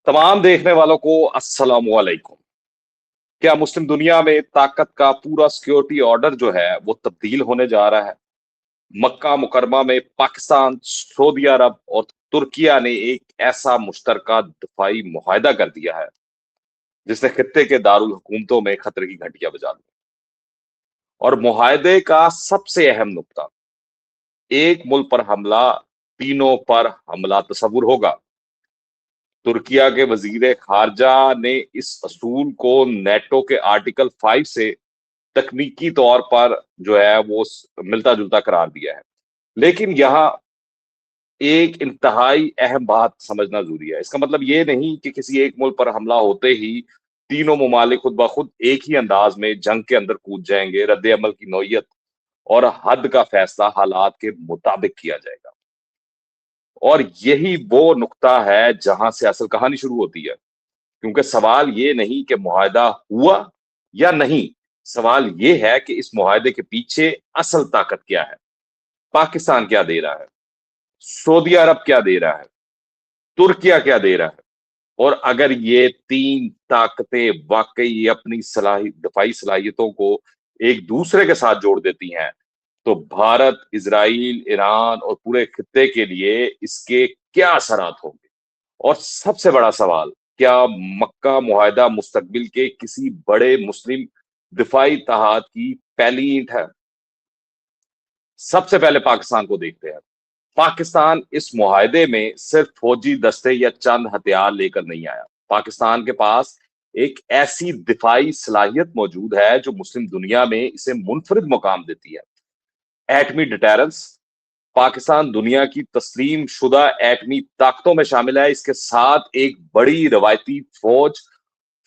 तमाम देखने वालों को अस्सलाम वालेकुम। क्या मुस्लिम दुनिया में ताकत का पूरा सिक्योरिटी ऑर्डर जो है वो तब्दील होने जा रहा है? मक्का मुकरमा में पाकिस्तान, सऊदी अरब और तुर्किया ने एक ऐसा मुश्तरका दफाई मुआहदा कर दिया है जिसने खित्ते के दारुल हुकूमतों में खतरे की घंटियां बजा दी। और मुआहदे का सबसे अहम नुकता, एक मुल्क पर हमला, तीनों पर हमला तस्वुर होगा। तुर्किया के वजीर खारजा ने इस असूल को नेटो के आर्टिकल 5 से तकनीकी तौर पर जो है वो मिलता जुलता करार दिया है। लेकिन यहाँ एक इंतहाई अहम बात समझना जरूरी है। इसका मतलब ये नहीं कि किसी एक मुल्क पर हमला होते ही तीनों ममालिक खुद ब खुद एक ही अंदाज में जंग के अंदर कूद जाएंगे। रद्द अमल की नौयत और हद का फैसला हालात के मुताबिक किया जाएगा। और यही वो नुक्ता है जहां से असल कहानी शुरू होती है, क्योंकि सवाल ये नहीं कि मुआहदा हुआ या नहीं। सवाल ये है कि इस मुआहदे के पीछे असल ताकत क्या है। पाकिस्तान क्या दे रहा है, सऊदी अरब क्या दे रहा है, तुर्किया क्या दे रहा है। और अगर ये तीन ताकतें वाकई अपनी दफाई सलाहियतों को एक दूसरे के साथ जोड़ देती हैं, तो भारत, इजराइल, ईरान और पूरे खित्ते के लिए इसके क्या असरात होंगे। और सबसे बड़ा सवाल, क्या मक्का मुआहदा मुस्तकबिल के किसी बड़े मुस्लिम दिफाई तहाद की पहली ईंट है? सबसे पहले पाकिस्तान को देखते हैं। पाकिस्तान इस मुआहदे में सिर्फ फौजी दस्ते या चंद हथियार लेकर नहीं आया। पाकिस्तान के पास एक ऐसी दिफाई सलाहियत मौजूद है जो मुस्लिम दुनिया में इसे मुनफरिद मुकाम देती है। एटमी डिटेरेंस। पाकिस्तान दुनिया की तस्लीम शुदा एटमी ताकतों में शामिल है। इसके साथ एक बड़ी रवायती फौज,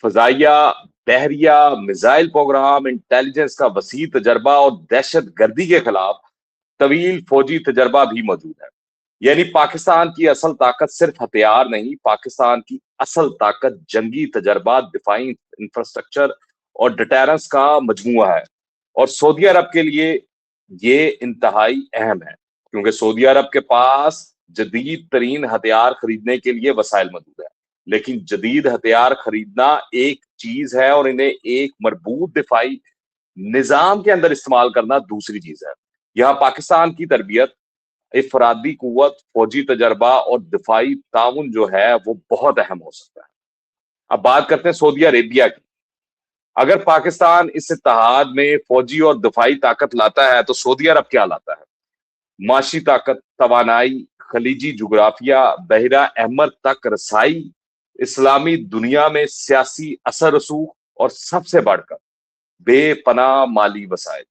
फजाइया, बहरिया, मिसाइल प्रोग्राम, इंटेलिजेंस का वसी तजर्बा और दहशत गर्दी के खिलाफ तवील फौजी तजर्बा भी मौजूद है। यानी पाकिस्तान की असल ताकत सिर्फ हथियार नहीं, पाकिस्तान की असल ताकत जंगी तजर्बा, दिफाई इंफ्रास्ट्रक्चर और डिटेरेंस का मजमुआ है। और सऊदी अरब के लिए ये इंतहाई अहम है, क्योंकि सऊदी अरब के पास जदीद तरीन हथियार खरीदने के लिए वसाइल मौजूद है। लेकिन जदीद हथियार खरीदना एक चीज है और इन्हें एक मरबूत दिफाई निजाम के अंदर इस्तेमाल करना दूसरी चीज है। यहाँ पाकिस्तान की तरबियत, इफरादी कुव्वत, फौजी तजर्बा और दिफाई ताउन जो है वो बहुत अहम हो सकता है। अब बात करते हैं सऊदी अरेबिया की। अगर पाकिस्तान इस इत्तेहाद में फौजी और दिफाई ताकत लाता है तो सऊदी अरब क्या लाता है? माशी ताकत, तवानाई, खलीजी जुग्राफिया, बहरा अहमर तक रसाई, इस्लामी दुनिया में सियासी असर रसूख और सबसे बढ़कर बेपनाह माली वसाइल।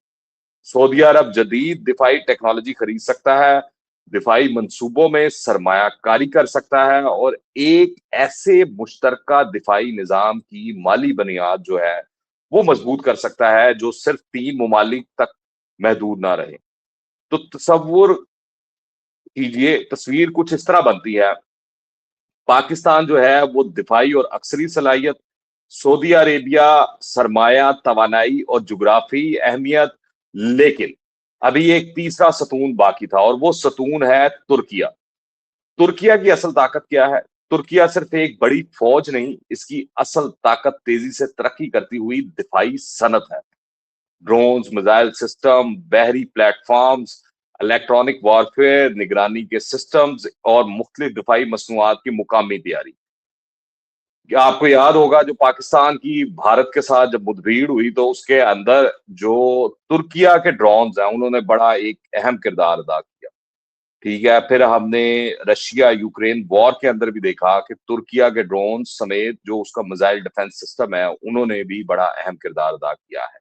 सऊदी अरब जदीद दिफाई टेक्नोलॉजी खरीद सकता है, दिफाई मंसूबों में सरमायाकारी कर सकता है और एक ऐसे मुश्तरका दिफाई निजाम की माली बुनियाद जो है वो मजबूत कर सकता है जो सिर्फ तीन ममालिक तक महदूद ना रहे। तो तस्वुर कीजिए, तस्वीर कुछ इस तरह बनती है। पाकिस्तान जो है वो दिफाई और अक्सरी सलाहियत, सऊदी अरेबिया सरमाया, तवानाई और जुग्राफी अहमियत। लेकिन अभी एक तीसरा सतून बाकी था और वो सतून है तुर्किया। तुर्किया की असल ताकत क्या है? तुर्किया सिर्फ एक बड़ी फौज नहीं, इसकी असल ताकत तेजी से तरक्की करती हुई दिफाई सनत है। ड्रोन्स, मिसाइल सिस्टम, बहरी प्लेटफॉर्म्स, इलेक्ट्रॉनिक वॉरफेयर, निगरानी के सिस्टम्स और मुख्तलिफ दिफाई मसनूआत की मुकामी तैयारी। क्या आपको याद होगा जो पाकिस्तान की भारत के साथ जब मुठभेड़ हुई तो उसके अंदर जो तुर्किया के ड्रोन्स हैं उन्होंने बड़ा एक अहम किरदार अदा किया। ठीक है, फिर हमने रशिया यूक्रेन वॉर के अंदर भी देखा कि तुर्किया के ड्रोन समेत जो उसका मिसाइल डिफेंस सिस्टम है उन्होंने भी बड़ा अहम किरदार अदा किया है।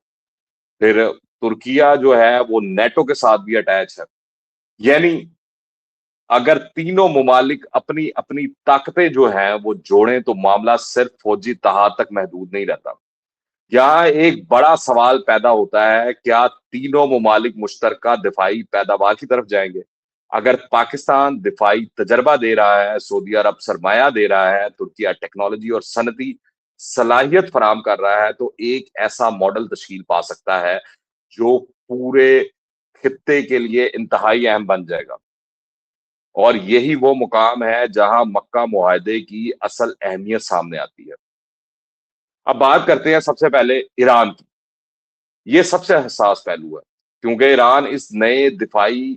फिर तुर्किया जो है वो नेटो के साथ भी अटैच है। यानी अगर तीनों ममालिक अपनी अपनी ताकतें जो हैं वो जोड़ें तो मामला सिर्फ फौजी तहाद तक महदूद नहीं रहता। यहाँ एक बड़ा सवाल पैदा होता है, क्या तीनों ममालिक मुश्तरका दिफाई पैदावार की तरफ जाएंगे? अगर पाकिस्तान दिफाई तजर्बा दे रहा है, सऊदी अरब सरमाया दे रहा है, तुर्किया टेक्नोलॉजी और सनती सलाहियत फराम कर रहा है, तो एक ऐसा मॉडल तश्कील पा सकता है जो पूरे खित्ते के लिए इंतहाई अहम बन जाएगा। اور یہی وہ مقام ہے جہاں مکہ معاہدے کی اصل اہمیت سامنے آتی ہے۔ اب بات کرتے ہیں سب سے پہلے ایران کی۔ یہ سب سے حساس پہلو ہے، کیونکہ ایران اس نئے دفاعی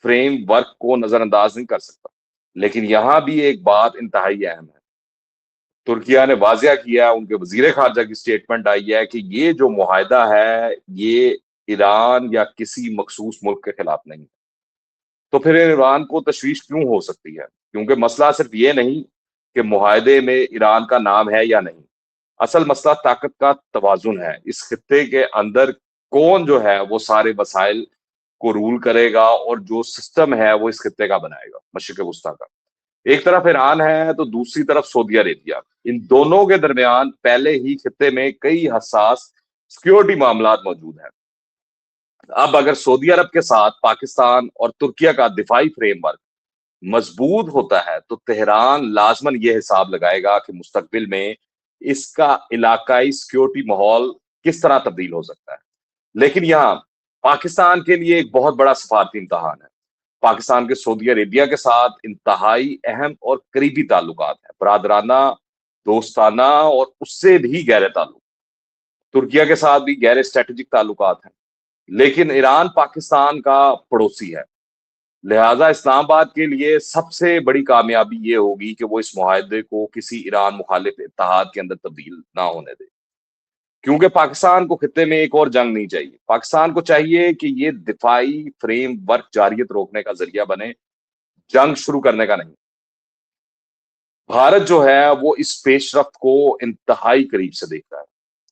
فریم ورک کو نظر انداز نہیں کر سکتا۔ لیکن یہاں بھی ایک بات انتہائی اہم ہے۔ ترکیہ نے واضح کیا، ان کے وزیر خارجہ کی سٹیٹمنٹ آئی ہے کہ یہ جو معاہدہ ہے یہ ایران یا کسی مخصوص ملک کے خلاف نہیں۔ تو پھر ایران کو تشویش کیوں ہو سکتی ہے؟ کیونکہ مسئلہ صرف یہ نہیں کہ معاہدے میں ایران کا نام ہے یا نہیں۔ اصل مسئلہ طاقت کا توازن ہے۔ اس خطے کے اندر کون جو ہے وہ سارے وسائل کو رول کرے گا، اور جو سسٹم ہے وہ اس خطے کا بنائے گا، مشرق وسطیٰ کا۔ ایک طرف ایران ہے تو دوسری طرف سعودی عربیہ۔ ان دونوں کے درمیان پہلے ہی خطے میں کئی حساس سیکیورٹی معاملات موجود ہیں۔ اب اگر سعودی عرب کے ساتھ پاکستان اور ترکیہ کا دفاعی فریم ورک مضبوط ہوتا ہے تو تہران لازماً یہ حساب لگائے گا کہ مستقبل میں اس کا علاقائی سیکیورٹی ماحول کس طرح تبدیل ہو سکتا ہے۔ لیکن یہاں پاکستان کے لیے ایک بہت بڑا سفارتی امتحان ہے۔ پاکستان کے سعودی عربیہ کے ساتھ انتہائی اہم اور قریبی تعلقات ہیں، برادرانہ، دوستانہ اور اس سے بھی گہرے تعلق۔ ترکیہ کے ساتھ بھی گہرے اسٹریٹجک تعلقات ہیں، لیکن ایران پاکستان کا پڑوسی ہے۔ لہذا اسلام آباد کے لیے سب سے بڑی کامیابی یہ ہوگی کہ وہ اس معاہدے کو کسی ایران مخالف اتحاد کے اندر تبدیل نہ ہونے دے، کیونکہ پاکستان کو خطے میں ایک اور جنگ نہیں چاہیے۔ پاکستان کو چاہیے کہ یہ دفاعی فریم ورک جاریت روکنے کا ذریعہ بنے، جنگ شروع کرنے کا نہیں۔ بھارت جو ہے وہ اس پیش رفت کو انتہائی قریب سے دیکھ رہا ہے،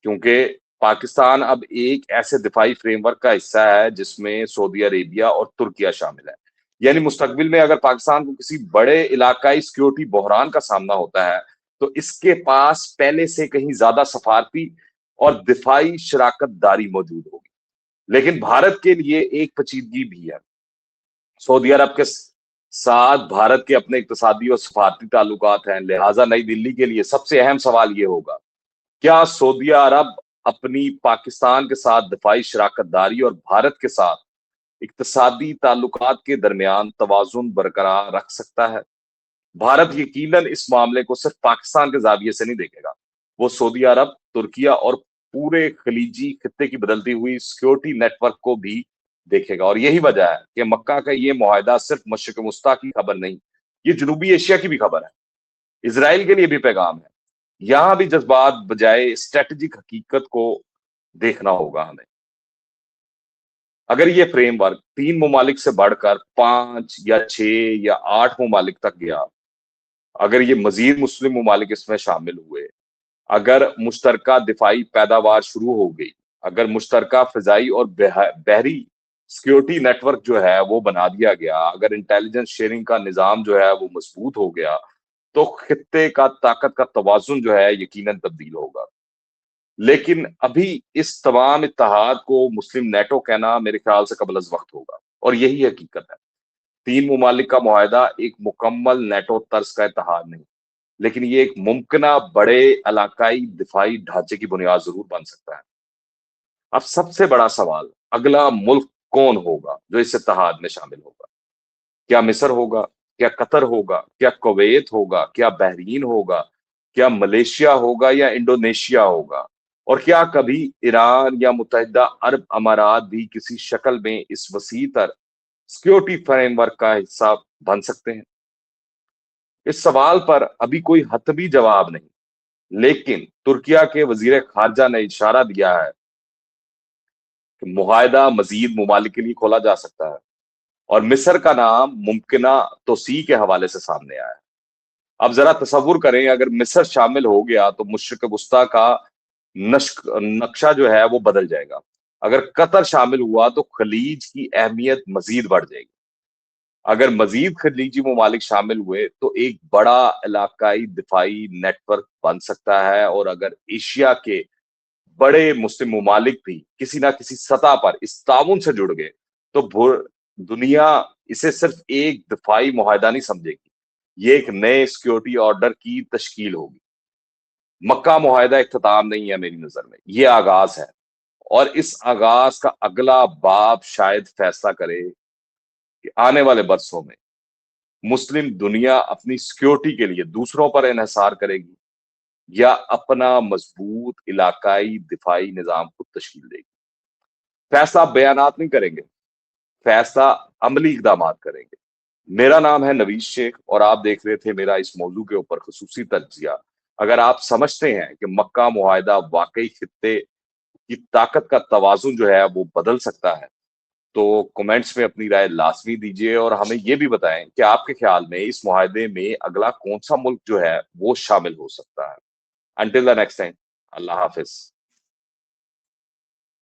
کیونکہ پاکستان اب ایک ایسے دفاعی فریم ورک کا حصہ ہے جس میں سعودی عربیہ اور ترکیہ شامل ہے۔ یعنی مستقبل میں اگر پاکستان کو کسی بڑے علاقائی سیکیورٹی بحران کا سامنا ہوتا ہے تو اس کے پاس پہلے سے کہیں زیادہ سفارتی اور دفاعی شراکت داری موجود ہوگی۔ لیکن بھارت کے لیے ایک پیچیدگی بھی ہے۔ سعودی عرب کے ساتھ بھارت کے اپنے اقتصادی اور سفارتی تعلقات ہیں، لہٰذا نئی دلی کے لیے سب سے اہم سوال یہ ہوگا، کیا سعودی عرب اپنی پاکستان کے ساتھ دفاعی شراکت داری اور بھارت کے ساتھ اقتصادی تعلقات کے درمیان توازن برقرار رکھ سکتا ہے؟ بھارت یقیناً اس معاملے کو صرف پاکستان کے زاویے سے نہیں دیکھے گا، وہ سعودی عرب، ترکیہ اور پورے خلیجی خطے کی بدلتی ہوئی سیکیورٹی نیٹ ورک کو بھی دیکھے گا۔ اور یہی وجہ ہے کہ مکہ کا یہ معاہدہ صرف مشرق وسطیٰ کی خبر نہیں، یہ جنوبی ایشیا کی بھی خبر ہے، اسرائیل کے لیے بھی پیغام ہے۔ یہاں بھی جذبات بجائے اسٹریٹجک حقیقت کو دیکھنا ہوگا ہمیں۔ اگر یہ فریم ورک 3 ممالک سے بڑھ کر 5 یا 6 یا 8 ممالک تک گیا، اگر یہ مزید مسلم ممالک اس میں شامل ہوئے، اگر مشترکہ دفاعی پیداوار شروع ہو گئی، اگر مشترکہ فضائی اور بحری سیکیورٹی نیٹ ورک جو ہے وہ بنا دیا گیا، اگر انٹیلیجنس شیئرنگ کا نظام جو ہے وہ مضبوط ہو گیا، تو خطے کا طاقت کا توازن جو ہے یقیناً تبدیل ہوگا۔ لیکن ابھی اس تمام اتحاد کو مسلم نیٹو کہنا میرے خیال سے قبل از وقت ہوگا، اور یہی حقیقت ہے۔ 3 ممالک کا معاہدہ ایک مکمل نیٹو طرز کا اتحاد نہیں، لیکن یہ ایک ممکنہ بڑے علاقائی دفاعی ڈھانچے کی بنیاد ضرور بن سکتا ہے۔ اب سب سے بڑا سوال، اگلا ملک کون ہوگا جو اس اتحاد میں شامل ہوگا؟ کیا مصر ہوگا؟ کیا قطر ہوگا؟ کیا کویت ہوگا؟ کیا بحرین ہوگا؟ کیا ملیشیا ہوگا یا انڈونیشیا ہوگا؟ اور کیا کبھی ایران یا متحدہ عرب امارات بھی کسی شکل میں اس وسیع تر سیکیورٹی فریم ورک کا حصہ بن سکتے ہیں؟ اس سوال پر ابھی کوئی حتمی جواب نہیں، لیکن ترکیہ کے وزیر خارجہ نے اشارہ دیا ہے کہ معاہدہ مزید ممالک کے لیے کھولا جا سکتا ہے، اور مصر کا نام ممکنہ توسیع کے حوالے سے سامنے آیا ہے۔ اب ذرا تصور کریں، اگر مصر شامل ہو گیا تو مشرق وسطیٰ کا نقشہ جو ہے وہ بدل جائے گا۔ اگر قطر شامل ہوا تو خلیج کی اہمیت مزید بڑھ جائے گی۔ اگر مزید خلیجی ممالک شامل ہوئے تو ایک بڑا علاقائی دفاعی نیٹ ورک بن سکتا ہے، اور اگر ایشیا کے بڑے مسلم ممالک بھی کسی نہ کسی سطح پر اس تعاون سے جڑ گئے تو دنیا اسے صرف ایک دفاعی معاہدہ نہیں سمجھے گی، یہ ایک نئے سیکیورٹی آرڈر کی تشکیل ہوگی۔ مکہ معاہدہ اختتام نہیں ہے میری نظر میں، یہ آغاز ہے، اور اس آغاز کا اگلا باب شاید فیصلہ کرے کہ آنے والے برسوں میں मुस्लिम दुनिया अपनी सिक्योरिटी के लिए दूसरों पर इन्हिसार करेगी या अपना मजबूत इलाकाई दिफाई निजाम खुद तश्कील देगी? फैसला आप बयानात नहीं करेंगे, फैसला अमली इकदाम करेंगे। मेरा नाम है नवीश शेख और आप देख रहे थे मेरा इस मौजू के ऊपर खसूसी तज्जिया। अगर आप समझते हैं कि मक्का मुआहिदा वाकई खित्ते की ताकत का तवाजुन जो है वो बदल सकता है, तो कमेंट्स में अपनी राय लाजमी दीजिए और हमें ये भी बताएं कि आपके ख्याल में इस मुआहिदे में अगला कौन सा मुल्क जो है वो शामिल हो सकता है। Until the next time, Allah Hafiz.